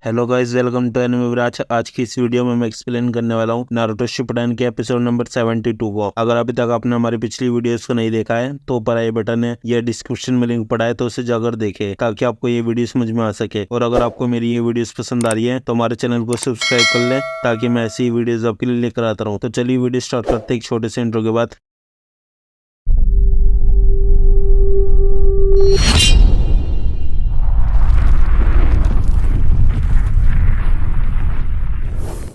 Hello guys, welcome to anime Viraj. आज की इस वीडियो में मैं एक्सप्लेन करने वाला हूँ नारुतो शिपुडेन के एपिसोड नंबर 72 को। अगर अभी तक आपने हमारी पिछली वीडियोस को नहीं देखा है तो ऊपर आई बटन है या डिस्क्रिप्शन में लिंक पड़ा है, तो उसे जाकर देखें ताकि आपको ये वीडियो समझ में आ सके। और अगर आपको मेरी ये वीडियोस पसंद आ रही है तो हमारे चैनल को सब्सक्राइब कर ले ताकि मैं ऐसी वीडियोज आपके लिए लेकर आता रहूँ। तो चलिए वीडियो स्टार्ट करते एक छोटे से इंट्रो के बाद।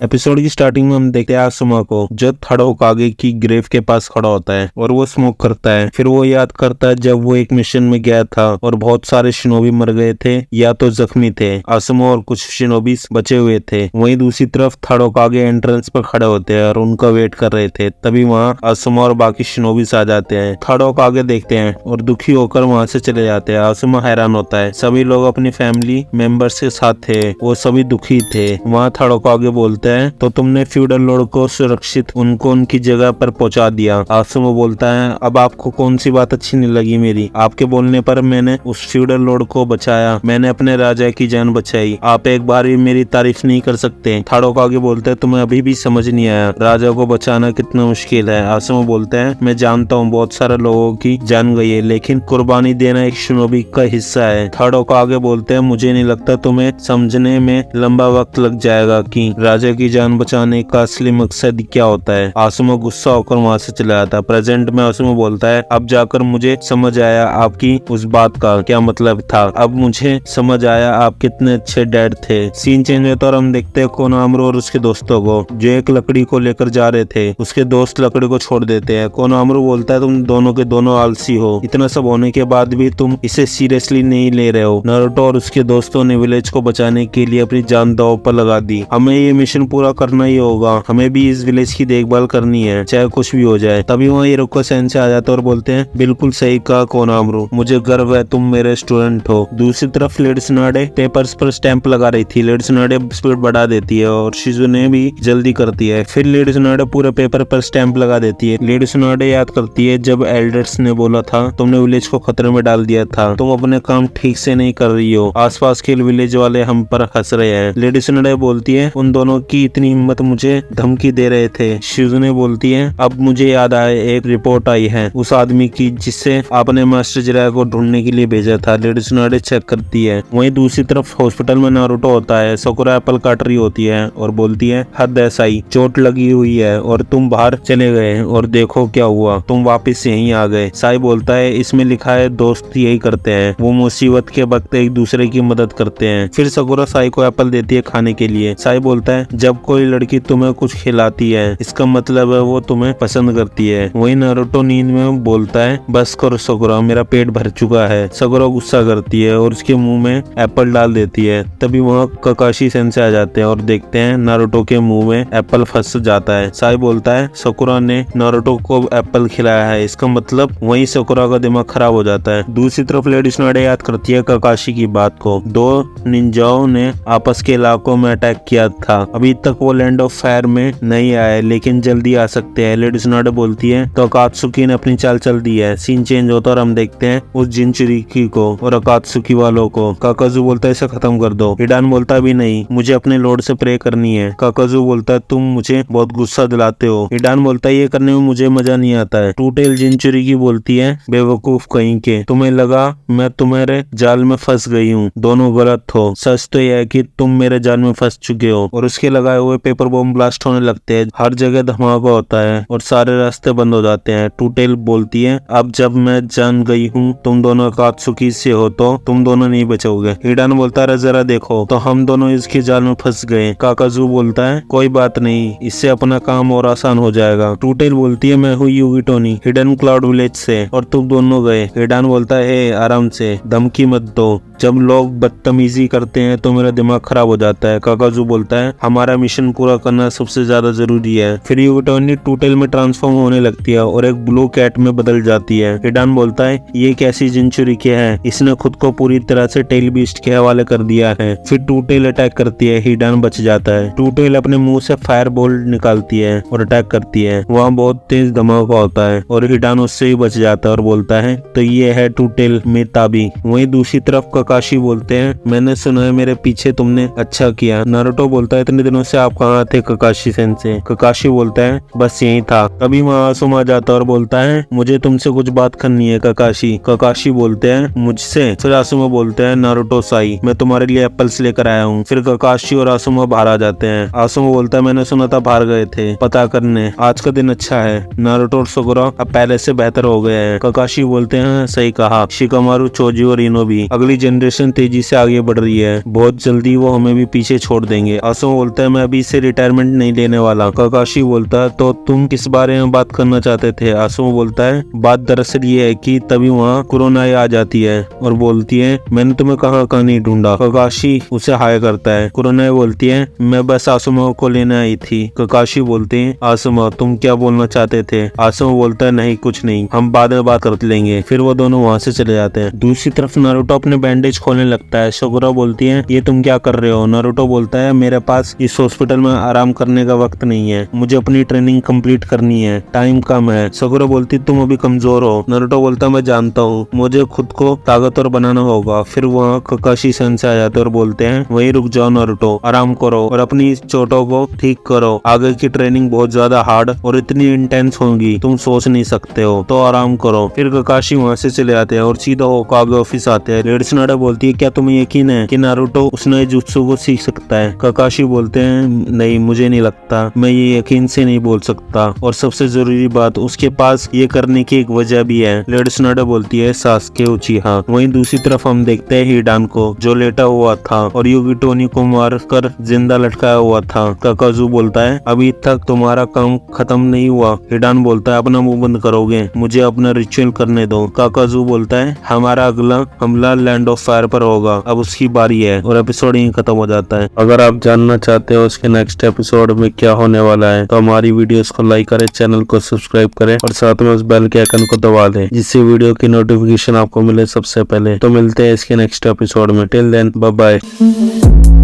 एपिसोड की स्टार्टिंग में हम देखते हैं आसुमा को जो थड़ो कागे की ग्रेव के पास खड़ा होता है और वो स्मोक करता है। फिर वो याद करता है जब वो एक मिशन में गया था और बहुत सारे शिनोबी मर गए थे या तो जख्मी थे। आसुमा और कुछ शिनोबी बचे हुए थे। वहीं दूसरी तरफ थड़ो कागे एंट्रेंस पर खड़े होते हैं और उनका वेट कर रहे थे। तभी वहाँ आसुमा और बाकी शिनोबी आ जाते हैं। थड़ो कागे देखते हैं और दुखी होकर वहाँ से चले जाते हैं। आसुमा हैरान होता है, सभी लोग अपनी फैमिली मेंबर्स के साथ थे, वो सभी दुखी थे। वहाँ थड़ो कागे बोलते हैं तो तुमने फ्यूडल लॉर्ड को सुरक्षित उनको उनकी जगह पर पहुंचा दिया। आसुमा बोलता है अब आपको कौन सी बात अच्छी नहीं लगी मेरी? आपके बोलने पर मैंने उस फ्यूडल लॉर्ड को बचाया, मैंने अपने राजा की जान बचाई, आप एक बार भी मेरी तारीफ नहीं कर सकते? थड़ो कागे बोलते हैं तुम्हें अभी भी समझ नहीं आया राजा को बचाना कितना मुश्किल है। आसुमा बोलते हैं मैं जानता हूँ बहुत सारे लोगों की जान गई है, लेकिन कुर्बानी देना एक शिनोबी का हिस्सा है। थड़ो कागे बोलते हैं मुझे नहीं लगता तुम्हें समझने में लंबा वक्त लग जाएगा कि राजा की जान बचाने का असली मकसद क्या होता है। आसुमा गुस्सा होकर वहाँ से चला जाता है। प्रेजेंट में आसुमा बोलता है अब जाकर मुझे समझ आया आपकी उस बात का क्या मतलब था, अब मुझे समझ आया आप कितने अच्छे डैड थे। सीन चेंज होता है और हम देखते हैं कोनोहामारू और उसके दोस्तों को जो एक लकड़ी को लेकर जा रहे थे। उसके दोस्त लकड़ी को छोड़ देते हैं। कोनोहामारू बोलता है तुम दोनों के दोनों आलसी हो, इतना सब होने के बाद भी तुम इसे सीरियसली नहीं ले रहे हो। नारुतो और उसके दोस्तों ने विलेज को बचाने के लिए अपनी जान दांव पर लगा दी। हमें ये मिशन पूरा करना ही होगा, हमें भी इस विलेज की देखभाल करनी है चाहे कुछ भी हो जाए। तभी वहाँ इरुका सेंसेई आ जाते हैं और बोलते हैं बिल्कुल सही कहा कोनोहामारू, मुझे गर्व है तुम मेरे स्टूडेंट हो। दूसरी तरफ लेडी त्सुनाडे पेपर्स पर स्टैंप लगा रही थी। लेडी त्सुनाडे स्पीड बढ़ा देती है और शिजुने भी जल्दी करती है। फिर लेडी त्सुनाडे पूरे पेपर पर स्टैंप लगा देती है। लेडी त्सुनाडे याद करती है जब एल्डर्स ने बोला था तुमने विलेज को खतरे में डाल दिया था, तुम अपने काम ठीक से नहीं कर रही हो, आसपास के विलेज वाले हम पर हंस रहे हैं। लेडी त्सुनाडे बोलती है उन दोनों की इतनी हिम्मत, मुझे धमकी दे रहे थे। शिजुने बोलती है अब मुझे याद आया एक रिपोर्ट आई है उस आदमी की जिससे आपने मास्टर जिराया को ढूंढने के लिए भेजा था। लेडी त्सुनाडे चेक करती है। वहीं दूसरी तरफ हॉस्पिटल में नारुतो होता है। साकुरा एप्पल काट रही होती है और बोलती है हद है साई, चोट लगी हुई है और तुम बाहर चले गए और देखो क्या हुआ, तुम वापस यहीं आ गए। साई बोलता है इसमें लिखा है दोस्त यही करते हैं, वो मुसीबत के वक्त एक दूसरे की मदद करते हैं। फिर साकुरा साई को एप्पल देती है खाने के लिए। साई बोलता है जब कोई लड़की तुम्हें कुछ खिलाती है इसका मतलब है वो तुम्हें पसंद करती है। वही नारुतो नींद में बोलता है बस करो साकुरा, मेरा पेट भर चुका है। साकुरा गुस्सा करती है और उसके मुंह में एप्पल डाल देती है। तभी वहाँ काकाशी सेंसेई आ जाते हैं और देखते हैं नारुतो के मुंह में एप्पल फंस जाता है। साई बोलता है साकुरा ने नारुतो को एप्पल खिलाया है, इसका मतलब वही साकुरा का दिमाग खराब हो जाता है। दूसरी तरफ लेडी त्सुनाडे याद करती है काकाशी की बात को। दो निंजाओं ने आपस के इलाकों में अटैक किया था, अभी तक वो लैंड ऑफ फायर में नहीं आए लेकिन जल्दी आ सकते हैं। लेडी त्सुनाडे बोलती है तो अकात्सुकी ने अपनी चाल चल दी है। सीन चेंज होता और हम देखते हैं उस जिनचुरिकी को और अकात्सुकी वालों को। काकाजू बोलता है इसे खत्म कर दो। हिडान बोलता भी नहीं, मुझे अपने लॉर्ड से प्रे करनी है। काकाजू बोलता है तुम मुझे बहुत गुस्सा दिलाते हो। हिडान बोलता है ये करने में मुझे मजा नहीं आता है। टूटेल जिनचुरिकी बोलती है बेवकूफ कहीं के, तुम्हें लगा मैं तुम्हारे जाल में फंस गई हूँ, दोनों गलत हो। सच तो यह है कि तुम मेरे जाल में फंस चुके हो। और उसके लगाए हुए पेपर बॉम्ब ब्लास्ट होने लगते हैं। हर जगह धमाका होता है और सारे रास्ते बंद हो जाते हैं। टूटेल बोलती है अब जब मैं जान गई हूँ तुम दोनों अकात्सुकी से हो तो तुम दोनों नहीं बचोगे। हिडान बोलता है जरा देखो तो हम दोनों इसके जाल में फंस गए। काकाजू बोलता है कोई बात नहीं, इससे अपना काम और आसान हो जाएगा। टूटेल बोलती है मैं हूँ यूगी टोनी, हिडन क्लाउड विलेज से, और तुम दोनों गए। हिडान बोलता है आराम से, धमकी मत दो, जब लोग बदतमीजी करते हैं तो मेरा दिमाग खराब हो जाता है। काकाजू बोलता है हमारा मिशन पूरा करना सबसे ज्यादा जरूरी है। फिर यूगी टोनी टूटेल में ट्रांसफॉर्म होने लगती है और एक ब्लू कैट में बदल जाती है। हिडान बोलता है ये कैसी जिनचुरिकी है, इसने खुद को पूरी तरह से टेल बीस्ट के हवाले कर दिया है। फिर टूटेल अटैक करती है, हिडान बच जाता है। टूटेल अपने मुंह से फायर बोल्ट निकालती है और अटैक करती है। वहाँ बहुत तेज धमाका होता है और हिडान उससे ही बच जाता है और बोलता है तो ये है टूटेल में ताबी। वहीं दूसरी तरफ काकाशी बोलते हैं मैंने सुना है मेरे पीछे तुमने अच्छा किया। नारुतो बोलता है इतने दिनों से आप कहाँ थे काकाशी सेंसे। काकाशी बोलता है बस यही था। तभी वहाँ आसुमा जाता है और बोलता है मुझे तुमसे कुछ बात करनी है काकाशी। काकाशी बोलते हैं मुझसे। फिर आसुमा बोलते हैं नारुतो साई मैं तुम्हारे लिए एप्पल्स लेकर आया हूँ। फिर काकाशी और आसुमा बाहर आ जाते हैं। आसुमा बोलता है मैंने सुना था बाहर गए थे पता करने, आज का दिन अच्छा है। नारुतो और साकुरा अब पहले से बेहतर हो गए हैं। काकाशी बोलते हैं सही कहा, शिकामारु, चोजी और इनोबी अगली जनरेशन तेजी से आगे बढ़ रही है, बहुत जल्दी वो हमें भी पीछे छोड़ देंगे। आसुमा बोलता है मैं अभी से रिटायरमेंट नहीं लेने वाला। काकाशी बोलता है तो तुम किस बारे में बात करना चाहते थे। आसुमा बोलता है बात दरअसल ये है कि तभी वहाँ कुरोनाई आ जाती है और बोलती है मैंने तुम्हें कहाँ नहीं ढूंढा। काकाशी उसे हाय करता है। कुरोनाई बोलती है मैं बस आसुमा को लेने आई थी। काकाशी बोलते हैं आसुमा तुम क्या बोलना चाहते थे। आसुमा बोलता है नहीं कुछ नहीं, हम बाद में बात कर लेंगे। फिर वो दोनों वहाँ से चले जाते हैं। दूसरी तरफ नारुतो अपने बैंडेज खोलने लगता है। साकुरा बोलती है ये तुम क्या कर रहे हो। नारुतो बोलता है मेरे पास इस हॉस्पिटल में आराम करने का वक्त नहीं है, मुझे अपनी ट्रेनिंग कंप्लीट करनी है, टाइम कम है। साकुरा बोलती तुम अभी कमजोर हो। नारुतो बोलता मैं जानता हूँ, मुझे खुद को ताकतवर बनाना होगा। फिर वहाँ काकाशी सेंसे आ जाते और बोलते हैं वहीं रुक जाओ नारुतो, आराम करो और अपनी चोटों को ठीक करो, आगे की ट्रेनिंग बहुत ज्यादा हार्ड और इतनी इंटेंस होगी तुम सोच नहीं सकते हो, तो आराम करो। फिर काकाशी वहाँ से चले आते हैं और सीधा होकागे ऑफिस आते हैं। लेडी सुनाडा बोलती है क्या तुम्हें यकीन है कि नारुतो उस नए जुत्सु को सीख सकता है। काकाशी बोलते हैं नहीं मुझे नहीं लगता, मैं ये यकीन से नहीं बोल सकता और सबसे जरूरी बात उसके पास ये करने की एक वजह भी है। लेडी सुनाडा बोलती है सासुके उचिहा। वहीं दूसरी तरफ हम देखते हैं हिडान को जो लेटा हुआ था और युगिटोनी को मार कर जिंदा लटकाया हुआ था। काकाजू बोलता है अभी तक तुम्हारा काम खत्म नहीं हुआ। हिडान बोलता है अपना मुंह बंद करोगे, मुझे अपना रिचुअल करने दो। काकाजू बोलता है हमारा अगला हमला लैंड ऑफ फायर पर होगा, अब उसकी बारी है और एपिसोड यहीं खत्म हो जाता है। अगर आप जानना चाहते हो उसके नेक्स्ट एपिसोड में क्या होने वाला है तो हमारी वीडियोस को लाइक करें, चैनल को सब्सक्राइब करें और साथ में उस बेल के आइकन को दबा दें जिससे वीडियो की नोटिफिकेशन आपको मिले सबसे पहले। तो मिलते हैं इसके नेक्स्ट एपिसोड में। Till then bye bye.